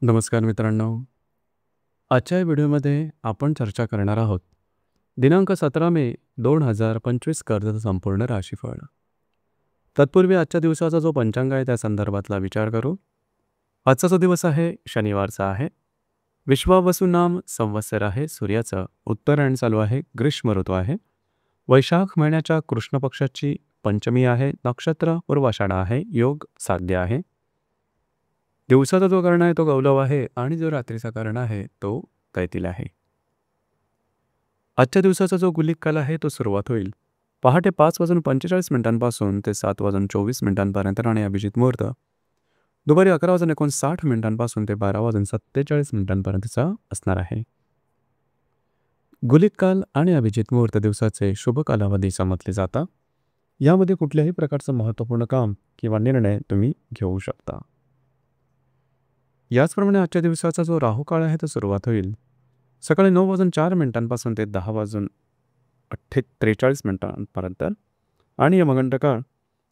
नमस्कार मित्रांनो. आजच्या या व्हिडिओमध्ये आपण चर्चा करणार आहोत दिनांक 17 मे 2025 कर्जाचं संपूर्ण राशीफळ. तत्पूर्वी आजच्या दिवसाचा जो पंचांग आहे त्या संदर्भातला विचार करू. आजचा जो दिवस आहे शनिवारचा आहे. विश्वावसु नाम संवत्सर आहे. सूर्याचं उत्तरायण चालू आहे. ग्रीष्म ऋतू आहे. वैशाख महिन्याच्या कृष्ण पक्षाची पंचमी आहे. नक्षत्र पूर्वाषाढा आहे. योग साध्य आहे. दिवसाचा जो कर्ण आहे तो गौलव आहे आणि जो रात्रीचा कर्ण आहे तो तैतील आहे. आजच्या दिवसाचा जो गुलिक काल आहे तो सुरुवात होईल पहाटे 5:45 ते 7:24 आणि अभिजित मुहूर्त दुपारी 11:59 ते 12:47 असणार आहे. गुलिक काल आणि अभिजित मुहूर्त दिवसाचे शुभ कालावधी समजले जातात. यामध्ये कुठल्याही प्रकारचं महत्त्वपूर्ण काम किंवा निर्णय तुम्ही घेऊ शकता. याचप्रमाणे आजच्या दिवसाचा जो राहू काळ आहे तो सुरुवात होईल सकाळी 9:04 ते 10:43 आणि यमगंड काळ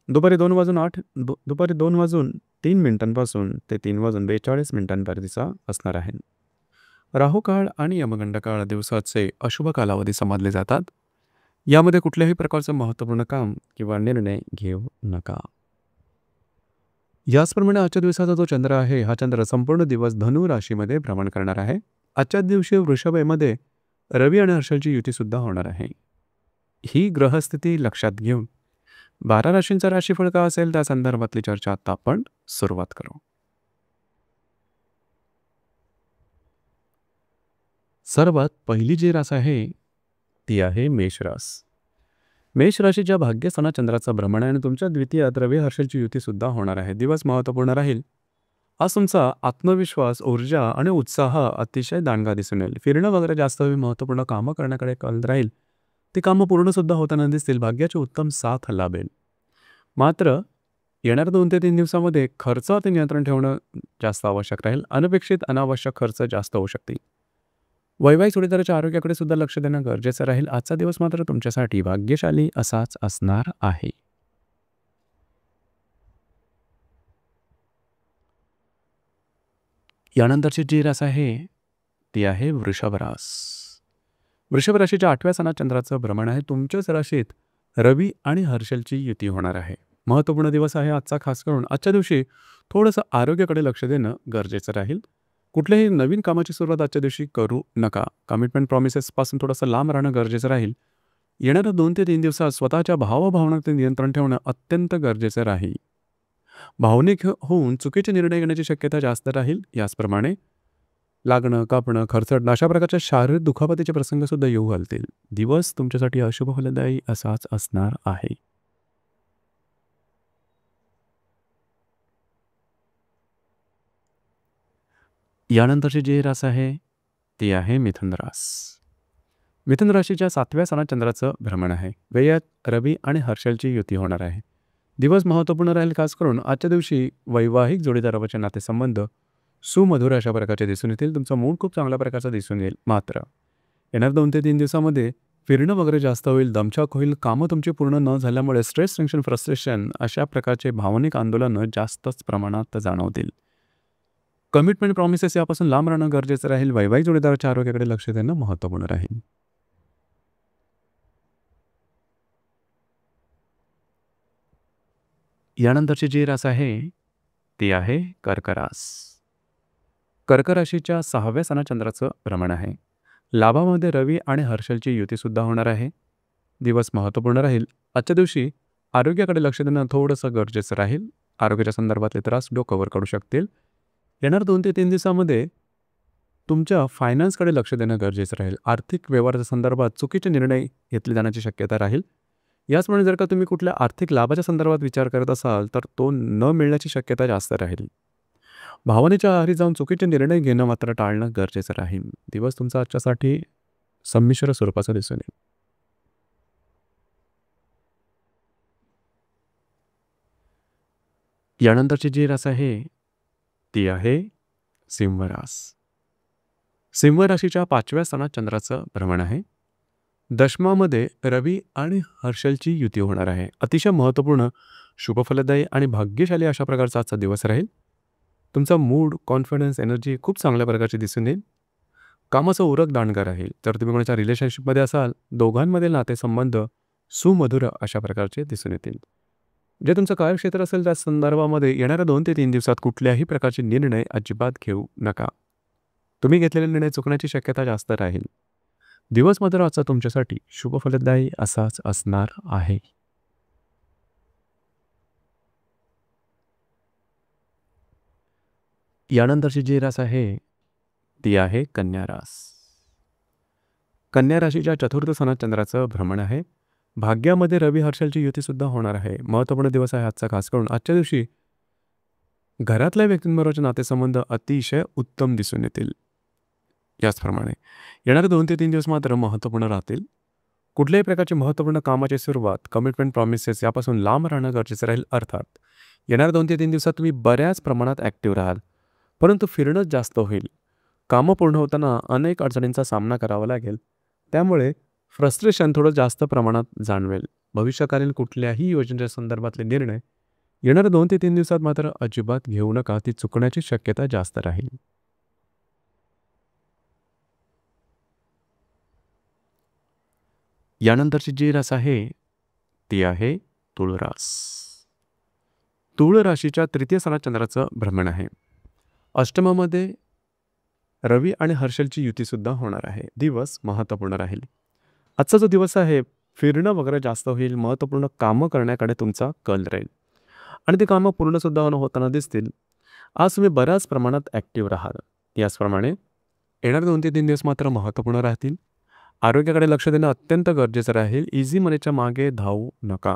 दुपारी 2:03 ते 3:42 असणार आहे. राहू काळ आणि यमगंड काळ दिवसाचे अशुभ कालावधी समजले जातात. यामध्ये कुठल्याही प्रकारचं महत्त्वपूर्ण काम किंवा निर्णय घेऊ नका. याचप्रमाणे आजच्या दिवसाचा जो चंद्र आहे हा चंद्र संपूर्ण दिवस धनु राशीमध्ये भ्रमण करणार आहे. आजच्या दिवशी वृषभमध्ये रवी आणि हर्षलची युती सुद्धा होणार आहे. ही ग्रहस्थिती लक्षात घेऊन 12 राशींचा राशीफळ का असेल त्या संदर्भातली चर्चा आता आपण सुरुवात करू. सर्वात पहिली जी रास आहे ती आहे मेष रास. मेष राशीच्या भाग्यस्थानात चंद्राचा भ्रमण आहे आणि तुमच्या द्वितीयात रवी हर्षलची युती सुद्धा होणार आहे. दिवस महत्त्वपूर्ण राहील. आज तुमचा आत्मविश्वास, ऊर्जा आणि उत्साह अतिशय दांडगा दिसून येईल. फिरणं वगैरे जास्त महत्त्वपूर्ण कामं करण्याकडे कल राहील. ती कामं पूर्ण सुद्धा होताना दिसतील. भाग्याची उत्तम साथ लाभेल. मात्र येणाऱ्या 2 ते 3 दिवसामध्ये खर्चावर नियंत्रण ठेवणं जास्त आवश्यक राहील. अनपेक्षित अनावश्यक खर्च जास्त होऊ शकतील. वैवाहिक जोडीदाराच्या आरोग्याकडे सुद्धा लक्ष देणं गरजेचं राहील. आजचा दिवस मात्र तुमच्यासाठी भाग्यशाली असाच असणार आहे. यानंतरची जी रास आहे ती आहे वृषभ रास. वृषभ राशीच्या 8व्या स्थानात चंद्राचं भ्रमण आहे. तुमच्याच राशीत रवी आणि हर्षलची युती होणार आहे. महत्त्वपूर्ण दिवस आहे आजचा. खास करून आजच्या दिवशी थोडंसं आरोग्याकडे लक्ष देणं गरजेचं राहील. कुठल्याही नवीन कामाची सुरुवात आजच्या दिवशी करू नका. कमिटमेंट प्रॉमिसेसपासून थोडंसं लांब राहणं गरजेचं राहील. येणाऱ्या 2 ते 3 दिवसात स्वतःच्या भावभावनांवर नियंत्रण ठेवणं अत्यंत गरजेचं राहील. भावनिक होऊन चुकीचे निर्णय घेण्याची शक्यता जास्त राहील. याचप्रमाणे लागणं, कापणं, खरचटणं अशा प्रकारच्या शारीरिक दुखापतीचे प्रसंग सुद्धा येऊ घालतील. दिवस तुमच्यासाठी अशुभ फलदायी असाच असणार आहे. यानंतरची जी रास आहे ती आहे मिथुन रास. मिथुन राशीच्या 7व्या स्थानात चंद्राचं भ्रमण आहे. व्ययात रवी आणि हर्षलची युती होणार आहे. दिवस महत्त्वपूर्ण राहील. खास करून आजच्या दिवशी वैवाहिक जोडीदाराचे नातेसंबंध सुमधुर अशा प्रकारचे दिसून येतील. तुमचा मूड खूप चांगल्या प्रकारचा दिसून येईल. मात्र येणाऱ्या 2 ते 3 दिवसामध्ये फिरणं वगैरे जास्त होईल. दमछाक होईल. कामं तुमची पूर्ण न झाल्यामुळे स्ट्रेस, टेन्शन, फ्रस्ट्रेशन अशा प्रकारचे भावनिक आंदोलनं जास्तच प्रमाणात जाणवतील. कमिटमेंट प्रॉमिसेस यापासून लांब राहणं गरजेचं राहील. वैवाहिक जोडीदाराच्या आरोग्याकडे लक्ष देणं महत्त्वपूर्ण राहील. यानंतरची जी रास आहे ती आहे कर्क रास. कर्क राशीच्या 6व्या स्थानात चंद्राचं भ्रमण आहे. लाभामध्ये रवी आणि हर्षलची युती सुद्धा होणार आहे. दिवस महत्त्वपूर्ण राहील. आजच्या दिवशी आरोग्याकडे लक्ष देणं थोडंसं गरजेचं राहील. आरोग्याच्या संदर्भातले त्रास डोक्यावर काढू शकतील. येणाऱ्या 2 ते 3 दिवसामध्ये तुमच्या फायनान्सकडे लक्ष देणं गरजेचं राहील. आर्थिक व्यवहाराच्या संदर्भात चुकीचे निर्णय घेतले जाण्याची शक्यता राहील. याचप्रमाणे जर का तुम्ही कुठल्या आर्थिक लाभाच्या संदर्भात विचार करत असाल तर तो न मिळण्याची शक्यता जास्त राहील. भावनेच्या आहारी जाऊन चुकीचे निर्णय घेणं मात्र टाळणं गरजेचं राहील. दिवस तुमचा आजच्यासाठी संमिश्र स्वरूपाचा दिसून येईल. यानंतरची जी रास आहे ती आहे सिंह रास. सिंह राशीच्या 5व्या स्थानात चंद्राचं भ्रमण आहे. दशमामध्ये रवी आणि हर्षलची युती होणार आहे. अतिशय महत्त्वपूर्ण, शुभफलदायी आणि भाग्यशाली अशा प्रकारचा आजचा दिवस राहील. तुमचा मूड, कॉन्फिडन्स, एनर्जी खूप चांगल्या प्रकारची दिसून येईल. कामाचा उरक दांडगा राहील. जर तुम्ही कोणाच्या रिलेशनशिपमध्ये असाल, दोघांमधील नातेसंबंध सुमधुर अशा प्रकारचे दिसून येतील. जे तुमचं कार्यक्षेत्र असेल त्या संदर्भामध्ये येणाऱ्या 2 ते 3 दिवसात कुठल्याही प्रकारचे निर्णय अजिबात घेऊ नका. तुम्ही घेतलेले निर्णय चुकण्याची शक्यता जास्त राहील. दिवस मात्र आजचा तुमच्यासाठी शुभ फलदायी असाच असणार आहे. यानंतरची जी रास आहे ती आहे कन्या रास. कन्या राशीच्या चतुर्थ स्थानात चंद्राचं भ्रमण आहे. भाग्यामध्ये रवी हर्षलची युती सुद्धा होणार आहे. महत्त्वपूर्ण दिवस आहे आजचा. खास करून आजच्या दिवशी घरातल्या व्यक्तींबरोबरचे नातेसंबंध अतिशय उत्तम दिसून येतील. याचप्रमाणे येणारे 2 ते 3 दिवस मात्र महत्त्वपूर्ण राहतील. कुठल्याही प्रकारची महत्त्वपूर्ण कामाची सुरुवात, कमिटमेंट, प्रॉमिसेस यापासून लांब राहणं गरजेचं राहील. अर्थात येणाऱ्या 2 ते 3 दिवसात तुम्ही बऱ्याच प्रमाणात ॲक्टिव्ह राहाल, परंतु फिरणंच जास्त होईल. कामं पूर्ण होताना अनेक अडचणींचा सामना करावा लागेल. त्यामुळे फ्रस्ट्रेशन थोडं जास्त प्रमाणात जाणवेल. भविष्यकालीन कुठल्याही योजनेच्या संदर्भातले निर्णय येणाऱ्या 2 ते 3 दिवसात मात्र अजिबात घेऊ नका. ती चुकण्याची शक्यता जास्त राहील. यानंतरची जी रास आहे ती आहे तुळ रास. तुळ राशीच्या तृतीय स्थानात चंद्राचं भ्रमण आहे. अष्टमामध्ये रवी आणि हर्षलची युतीसुद्धा होणार आहे. दिवस महत्त्वपूर्ण राहील. आजचा जो दिवस आहे फिरणं वगैरे जास्त होईल. महत्त्वपूर्ण कामं करण्याकडे तुमचा कल राहील आणि ते कामं पूर्णसुद्धा होताना दिसतील. आज तुम्ही बऱ्याच प्रमाणात ॲक्टिव्ह राहाल. याचप्रमाणे येणारे 2 ते 3 दिवस मात्र महत्त्वपूर्ण राहतील. आरोग्याकडे लक्ष देणं अत्यंत गरजेचं राहील. इझी मनीच्या मागे धावू नका.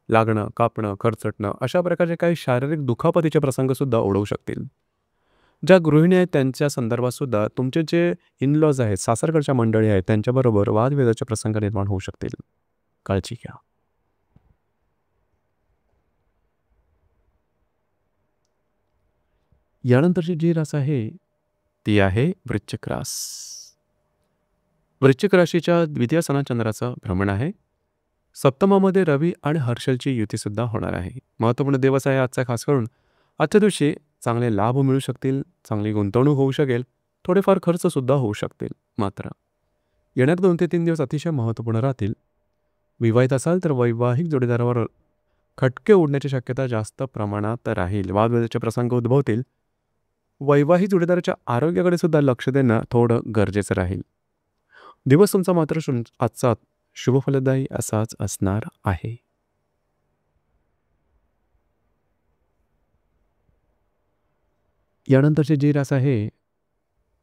लागणं, कापणं, खरचटणं अशा प्रकारचे काही शारीरिक दुखापतीचे प्रसंगसुद्धा ओढवू शकतील. ज्या गृहिणी आहेत त्यांच्या संदर्भात सुद्धा तुमचे जे इनलॉज आहेत, सासरकडच्या मंडळी आहेत, त्यांच्याबरोबर वादविवादाचे प्रसंग निर्माण होऊ शकतील. काळजी घ्या. यानंतरची जी रास आहे ती आहे वृश्चिक रास. वृश्चिक राशीच्या द्वितीय स्थानात चंद्राचं भ्रमण आहे. सप्तमामध्ये रवी आणि हर्षलची युतीसुद्धा होणार आहे. महत्त्वपूर्ण दिवस आहे आजचा. खास करून आजच्या दिवशी चांगले लाभ मिळू शकतील. चांगली गुंतवणूक होऊ शकेल. थोडेफार खर्चसुद्धा होऊ शकतील. मात्र येणारे 2 ते 3 दिवस अतिशय महत्त्वपूर्ण राहतील. विवाहित असाल तर वैवाहिक जोडीदारावर खटके उडण्याची शक्यता जास्त प्रमाणात राहील. वादविवादाचे प्रसंग उद्भवतील. वैवाहिक जोडीदाराच्या आरोग्याकडे सुद्धा लक्ष देणं थोडं गरजेचं राहील. दिवस तुमचा मात्र आजचा शुभफलदायी असाच असणार आहे. यानंतरची जी रास आहे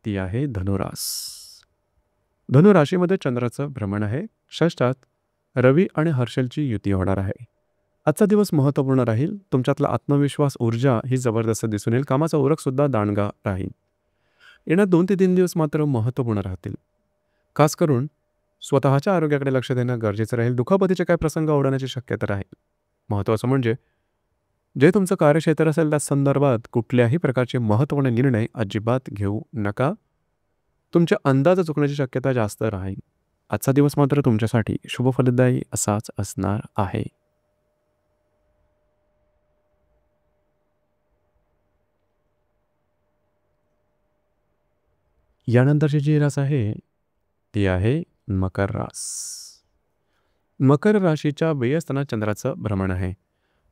ती आहे धनुरास. धनुराशीमध्ये चंद्राचं भ्रमण आहे. षष्ठात रवी आणि हर्षलची युती होणार आहे. आजचा दिवस महत्त्वपूर्ण राहील. तुमच्यातला आत्मविश्वास, ऊर्जा ही जबरदस्त दिसून येईल. कामाचा उरकसुद्धा दांडगा राहील. येणार 2 ते 3 दिवस मात्र महत्त्वपूर्ण राहतील. खास करून स्वतःच्या आरोग्याकडे लक्ष देणं गरजेचं राहील. दुखापतीचे काही प्रसंग ओढवण्याची शक्यता राहील. महत्त्वाचं म्हणजे जे तुमचं कार्यक्षेत्र असेल त्या संदर्भात कुठल्याही प्रकारचे महत्त्वपूर्ण निर्णय अजिबात घेऊ नका. तुमच्या अंदाज चुकण्याची शक्यता जास्त राहील. आजचा दिवस मात्र तुमच्यासाठी शुभफलदायी असाच असणार आहे. यानंतरची जी रास आहे ती आहे मकर रास. मकर राशीच्या व्यय स्थानात चंद्राचं भ्रमण आहे.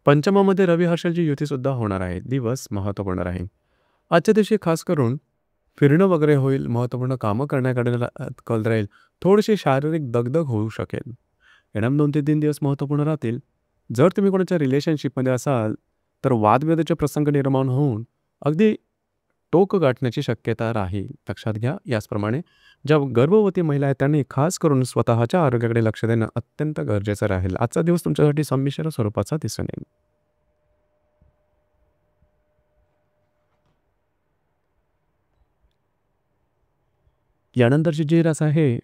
पंचमामध्ये रवी हर्षलची युतीसुद्धा होणार आहे. दिवस महत्त्वपूर्ण राहील. आजच्या दिवशी खास करून फिरणं वगैरे होईल. महत्त्वपूर्ण कामं करण्याकडे कल राहील. थोडीशी शारीरिक दगदग होऊ शकेल. येणारे 2 ते 3 दिवस महत्त्वपूर्ण राहतील. जर तुम्ही कोणाच्या रिलेशनशिपमध्ये असाल तर वादविवादाचे प्रसंग निर्माण होऊन अगदी टोक गाठण्याची शक्यता राहील. लक्षात घ्या. याचप्रमाणे ज्या गर्भवती महिला आहेत त्यांनी खास करून स्वतःच्या आरोग्याकडे लक्ष देणं अत्यंत गरजेचं राहील. आजचा दिवस तुमच्यासाठी संमिश्र स्वरूपाचा दिसून येईल. यानंतरची जी रास आहे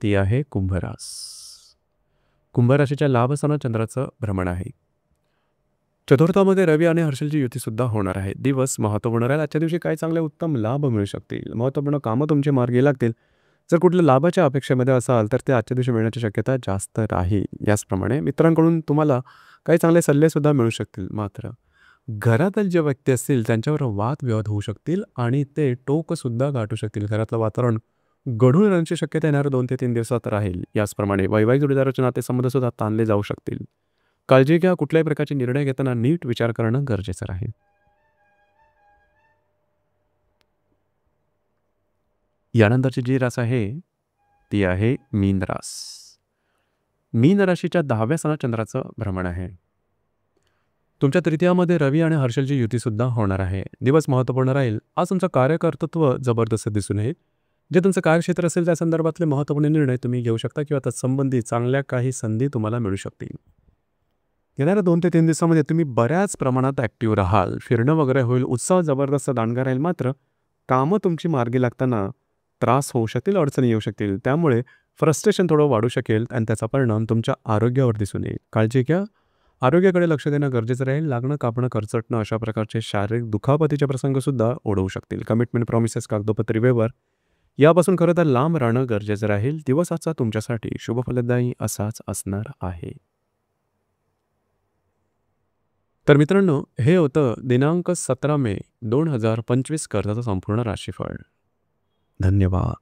ती आहे कुंभरास. कुंभराशीच्या लाभस्थानात चंद्राचं भ्रमण आहे. चतुर्थामध्ये रवी आणि हर्षलची युतीसुद्धा होणार आहे. दिवस महत्त्वपूर्ण राहील. आजच्या दिवशी काही चांगले उत्तम लाभ मिळू शकतील. महत्त्वपूर्ण कामं तुमची मार्गी लागतील. जर कुठल्या लाभाच्या अपेक्षेमध्ये असाल तर ते आजच्या दिवशी मिळण्याची शक्यता जास्त राहील. याचप्रमाणे मित्रांकडून तुम्हाला काही चांगले सल्लेसुद्धा मिळू शकतील. मात्र घरातील जे व्यक्ती असतील त्यांच्यावर वादविवाद होऊ शकतील आणि ते टोकसुद्धा गाठू शकतील. घरातलं वातावरण गढूळ राहण्याची शक्यता येणाऱ्या 2 ते 3 दिवसात राहील. याचप्रमाणे वैवाहिक जोडीदाराचे नातेसंबंधसुद्धा ताणले जाऊ शकतील. काळजी घ्या. कुठल्याही प्रकारचे निर्णय घेताना नीट विचार करणं गरजेचं राहील. यानंतरची जी रास आहे, ती आहे मीन रास. मीन राशीच्या 10व्या सणात चंद्राचं भ्रमण आहे. तुमच्या तृतीयामध्ये रवी आणि हर्षलची युतीसुद्धा होणार आहे. दिवस महत्त्वपूर्ण राहील. आज तुमचं कार्यकर्तृत्व जबरदस्त दिसून येईल. जे तुमचं कार्यक्षेत्र असेल त्या संदर्भातले महत्त्वपूर्ण निर्णय तुम्ही घेऊ शकता किंवा तत्संबंधी चांगल्या काही संधी तुम्हाला मिळू शकतील. येणाऱ्या 2 ते 3 दिवसामध्ये तुम्ही बऱ्याच प्रमाणात ॲक्टिव्ह राहाल. फिरणं वगैरे होईल. उत्साह जबरदस्त दांडगा राहील. मात्र कामं तुमची मार्गी लागताना त्रास होऊ शकतील, अडचणी येऊ शकतील. त्यामुळे फ्रस्ट्रेशन थोडं वाढू शकेल आणि त्याचा परिणाम तुमच्या आरोग्यावर दिसून येईल. काळजी घ्या. आरोग्याकडे लक्ष देणं गरजेचं राहील. लागणं, कापणं, खरचटणं अशा प्रकारचे शारीरिक दुखापतीचे प्रसंगसुद्धा ओढवू शकतील. कमिटमेंट, प्रॉमिसेस, कागदोपत्री व्यवहार यापासून खरं तर लांब राहणं गरजेचं राहील. दिवस आजचा तुमच्यासाठी शुभफलदायी असाच असणार आहे. तर मित्रांनो, हे होतं दिनांक 17 मे 2025 कर्जाचं संपूर्ण राशीफळ. धन्यवाद.